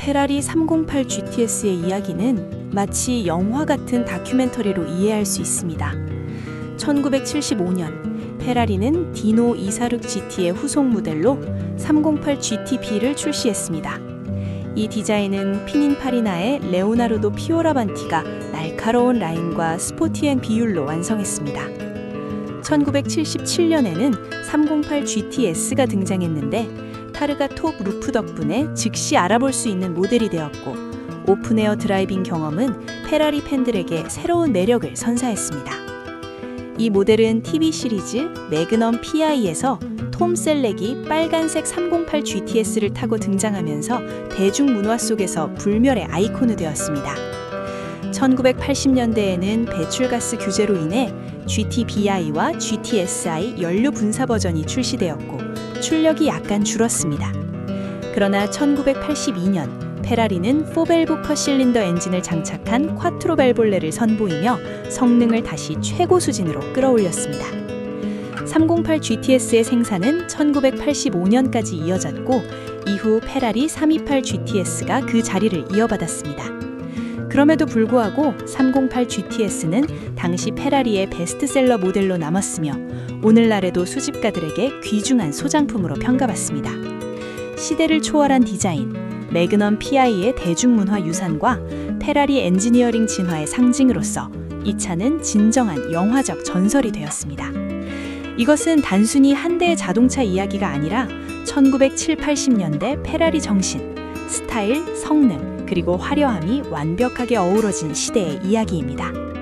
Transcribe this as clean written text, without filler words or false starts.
페라리 308 GTS의 이야기는 마치 영화 같은 다큐멘터리로 이해할 수 있습니다. 1975년 페라리는 디노 246 GT의 후속 모델로 308 GTB를 출시했습니다. 이 디자인은 피닌파리나의 레오나르도 피오라반티가 날카로운 라인과 스포티한 비율로 완성했습니다. 1977년에는 308 GTS가 등장했는데 타르가 톱 루프 덕분에 즉시 알아볼 수 있는 모델이 되었고, 오픈에어 드라이빙 경험은 페라리 팬들에게 새로운 매력을 선사했습니다. 이 모델은 TV 시리즈 매그넘 PI에서 톰 셀렉이 빨간색 308 GTS를 타고 등장하면서 대중문화 속에서 불멸의 아이콘이 되었습니다. 1980년대에는 배출가스 규제로 인해 GTBI와 GTSI 연료 분사 버전이 출시되었고 출력이 약간 줄었습니다. 그러나 1982년 페라리는 4밸브 컷실린더 엔진을 장착한 콰트로 밸볼레를 선보이며 성능을 다시 최고 수준으로 끌어올렸습니다. 308 GTS의 생산은 1985년까지 이어졌고 이후 페라리 328 GTS가 그 자리를 이어받았습니다. 그럼에도 불구하고 308 GTS는 당시 페라리의 베스트셀러 모델로 남았으며 오늘날에도 수집가들에게 귀중한 소장품으로 평가받습니다. 시대를 초월한 디자인, 매그넘 PI의 대중문화 유산과 페라리 엔지니어링 진화의 상징으로서 이 차는 진정한 영화적 전설이 되었습니다. 이것은 단순히 한 대의 자동차 이야기가 아니라 1970, 80년대 페라리 정신, 스타일, 성능, 그리고 화려함이 완벽하게 어우러진 시대의 이야기입니다.